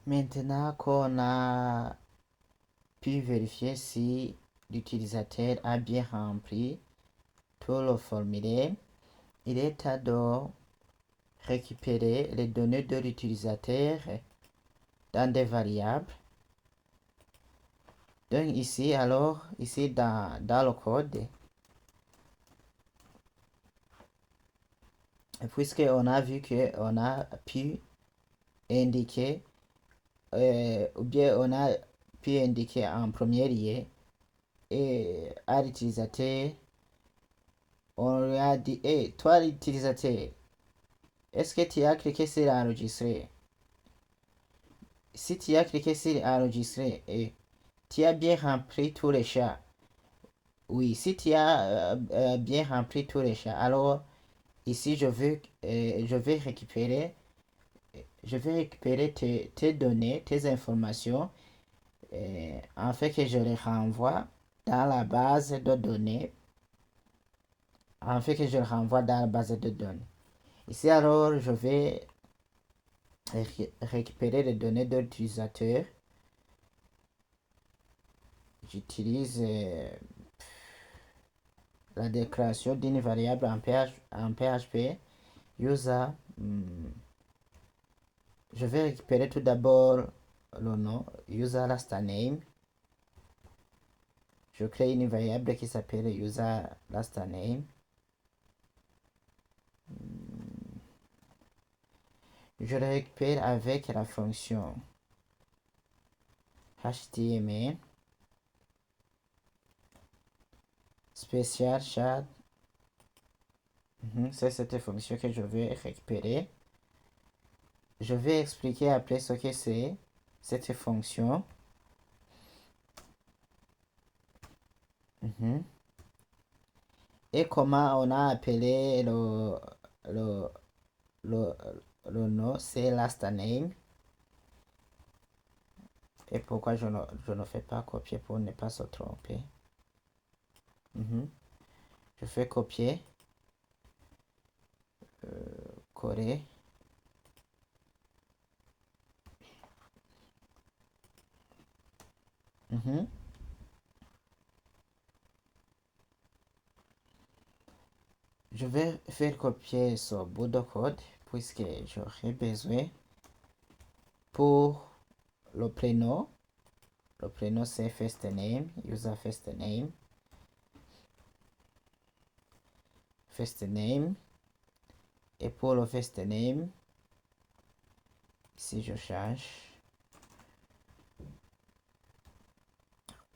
Maintenant qu'on a pu vérifier si l'utilisateur a bien rempli tout le formulaire, il est temps de récupérer les données de l'utilisateur dans des variables. Donc ici, alors, ici dans le code, puisqu'on a vu qu'on a pu indiquer, ou bien on a pu indiquer en premier lieu à l'utilisateur, on lui a dit, hey, toi l'utilisateur, est-ce que tu as cliqué sur enregistrer? Si tu as cliqué sur enregistrer et tu as bien rempli tous les champs, oui, si tu as bien rempli tous les champs, alors ici je vais récupérer tes données, tes informations, afin que je les renvoie dans la base de données, Ici alors, je vais récupérer les données de l'utilisateur. J'utilise la déclaration d'une variable en PHP user. Je vais récupérer tout d'abord le nom user last name. Je crée une variable qui s'appelle user last name. Je le récupère avec la fonction HTML spécial chat. C'est cette fonction que je vais récupérer. Je vais expliquer après ce que c'est cette fonction. Et comment on a appelé le nom, c'est last name. Et pourquoi je ne fais pas copier pour ne pas se tromper. Je fais copier, coller. Je vais faire copier ce bout de code puisque j'aurai besoin pour le prénom. Le prénom c'est first name, user first name. First name. Et pour le first name, si je change,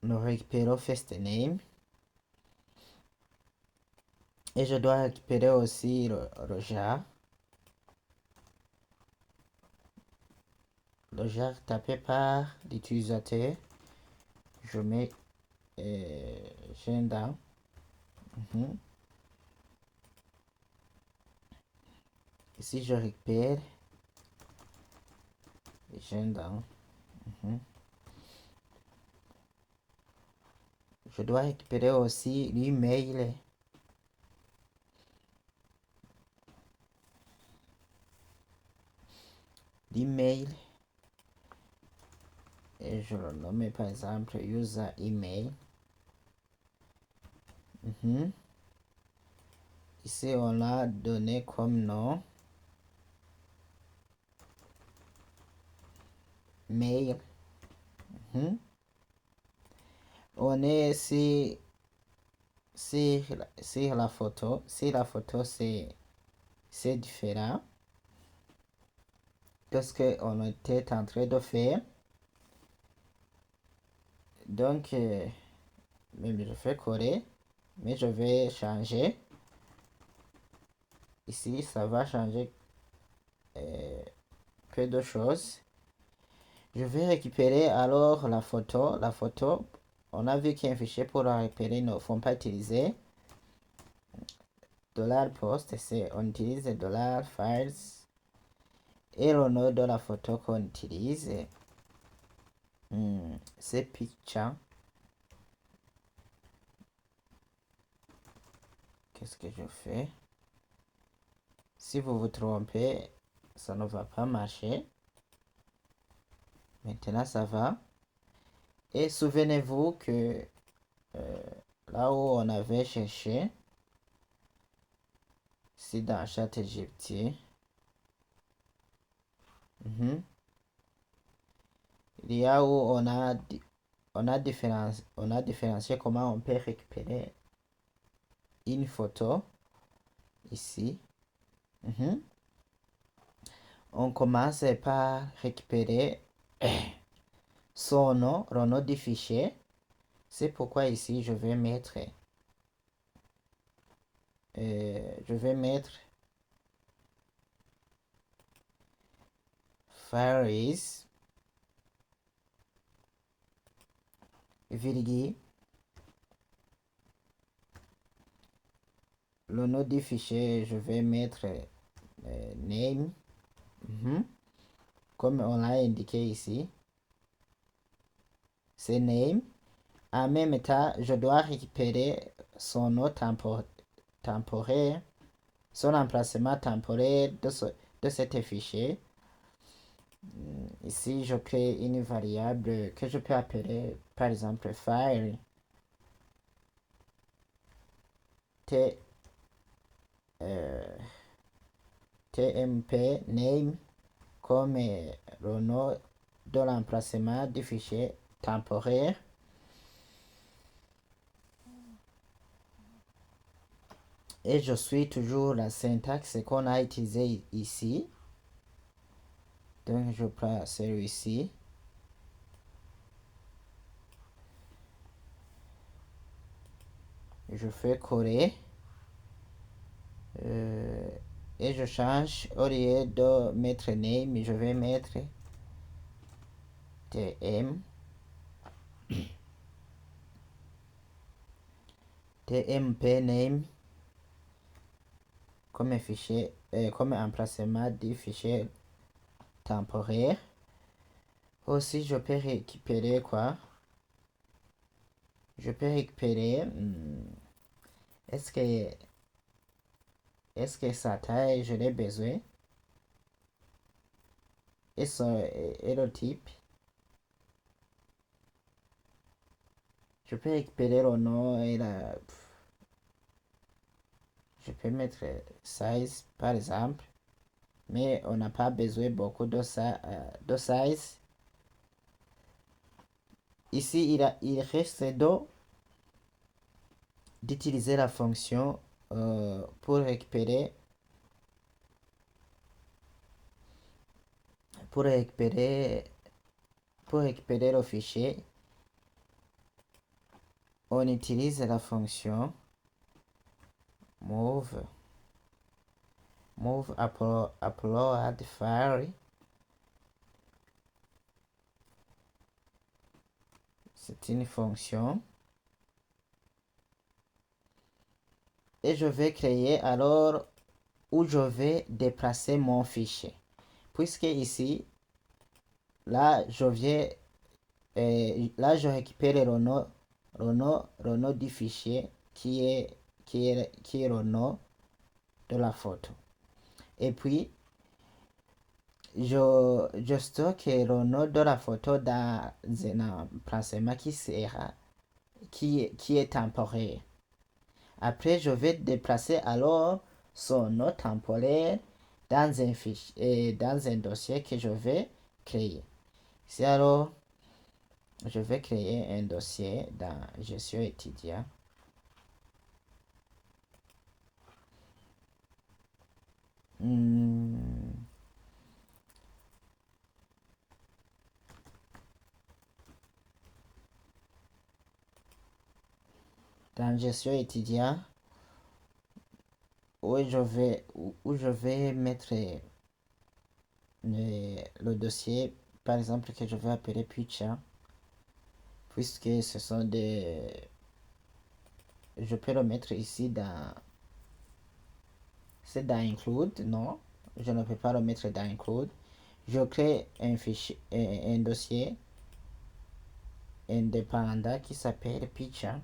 nous récupérons first name. Et je dois récupérer aussi le jar. Le jar tapé par l'utilisateur. Je mets Gendam. Ici, je récupère Gendam. Je dois récupérer aussi l'email. L'email. Et je le nomme par exemple user email. Ici, on a donné comme nom mail. On est sur la photo. Si la photo c'est différent de ce qu'on était en train de faire. Donc, même je fais coller, mais je vais changer. Ici, ça va changer peu de choses. Je vais récupérer alors la photo. La photo, on a vu qu'un fichier pour la récupérer ne faut pas utiliser $post, c'est on utilise $files et le nom de la photo qu'on utilise c'est picture. Qu'est-ce que je fais? Si vous vous trompez, ça ne va pas marcher. Maintenant, ça va. Et souvenez-vous que là où on avait cherché, c'est dans ChatGPT. Il y a où on a différencié comment on peut récupérer une photo ici. On commence par récupérer son nom, le nom du fichier. C'est pourquoi ici je vais mettre Faris virgule le nom du fichier, je vais mettre name. Comme on l'a indiqué ici, c'est name. En même temps, je dois récupérer son nom temporaire, son emplacement temporaire de cet fichier. Ici, je crée une variable que je peux appeler, par exemple, file tmp name comme le nom de l'emplacement du fichier temporaire. Et je suis toujours la syntaxe qu'on a utilisée ici. Donc je prends celui-ci. Je fais coller. Et je change, au lieu de mettre name, je vais mettre tm tmp name comme fichier, comme emplacement du fichier temporaire. Aussi, je peux récupérer quoi? Je peux récupérer est-ce que sa taille je l'ai besoin et le type. Je peux récupérer le nom et je peux mettre size par exemple, mais on n'a pas besoin beaucoup de size. Ici, il reste d'utiliser la fonction pour récupérer le fichier. On utilise la fonction move upload file. C'est une fonction. Et je vais créer alors où je vais déplacer mon fichier. Puisque ici, là, je récupère le nom du fichier qui est le nom de la photo. Et puis, je stocke le nom de la photo dans un emplacement qui est temporaire. Après, je vais déplacer alors son nom temporaire dans un fichier, dans un dossier que je vais créer. Ici alors, je vais créer un dossier dans gestion étudiant. Dans gestion étudiant, où je vais mettre le dossier, par exemple, que je vais appeler Picture, puisque ce sont je peux le mettre ici c'est dans include. Non, je ne peux pas le mettre dans include. Je crée un fichier, un dossier indépendant qui s'appelle Picture.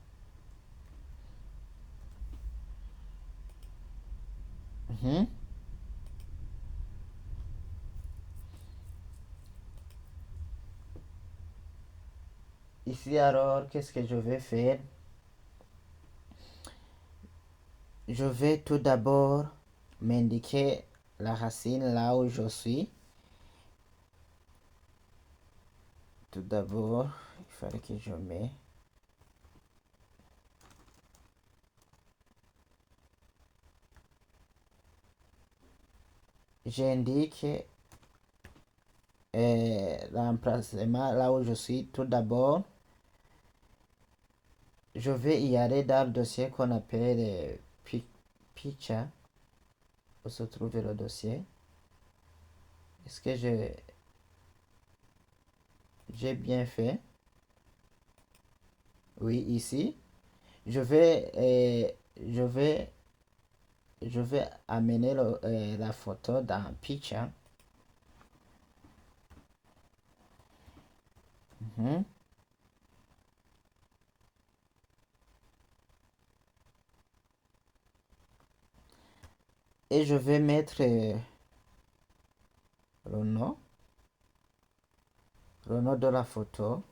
Ici alors, qu'est-ce que je vais faire? Je vais tout d'abord m'indiquer la racine là où je suis. Tout d'abord, il fallait que je mette. J'indique l'emplacement là où je suis. Tout d'abord, je vais y aller dans le dossier qu'on appelle Picture, où se trouve le dossier. Est-ce que j'ai bien fait? Oui, ici. Je vais, je vais amener la photo dans Picture. Mhm. Et je vais mettre le nom de la photo.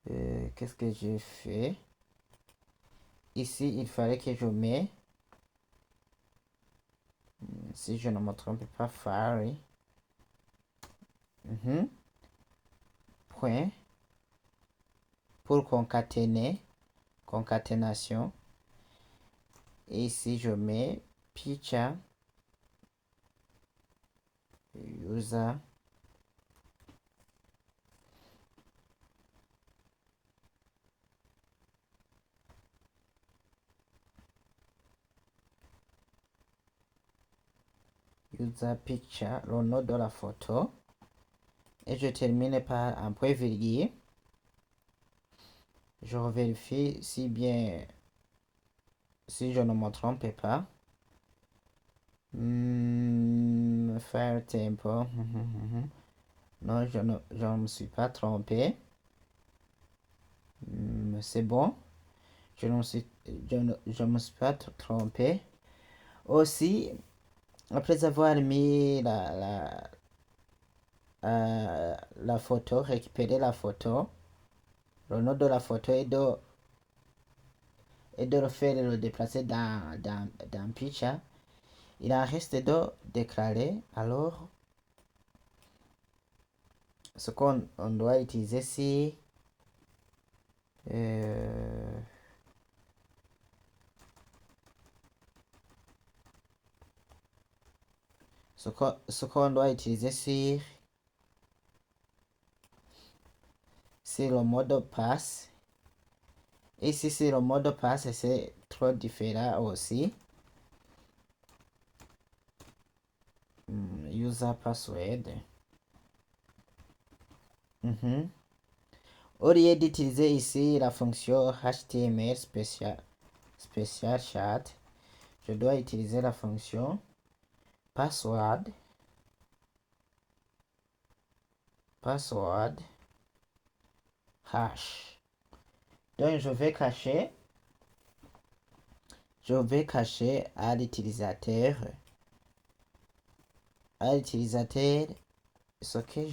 Qu'est-ce que j'ai fait? Ici, il fallait que je mette, si je ne me trompe pas, Fari. Point pour concaténer, concaténation. Et ici, je mets picture user picture, le nom de la photo. Et je termine par un point virgule. Je vérifie si bien, si je ne me trompe pas. Faire tempo. Non, je ne me suis pas trompé. C'est bon. Je ne me suis pas trompé. Aussi, après avoir mis la photo, récupérer la photo, le nom de la photo et de le faire le déplacer dans Picture, il en reste de déclarer alors ce qu'on doit utiliser si ce qu'on doit utiliser c'est le mot de passe. Et si c'est le mot de passe, c'est trop différent aussi. User password. Au lieu d'utiliser ici la fonction HTML spécial chat, je dois utiliser la fonction password hash. Donc je vais cacher à l'utilisateur ce que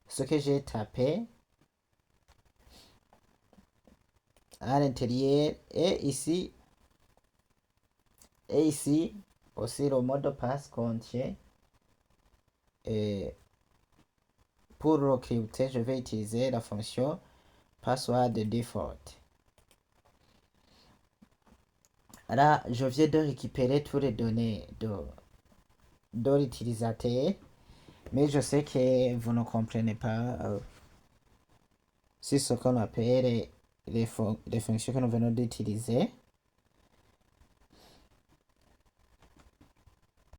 ce que j'ai tapé à l'intérieur et ici aussi le mot de passe contient et pour le crypter je vais utiliser la fonction password default. Là je viens de récupérer toutes les données de l'utilisateur, mais je sais que vous ne comprenez pas c'est ce qu'on appelle les fonctions que nous venons d'utiliser.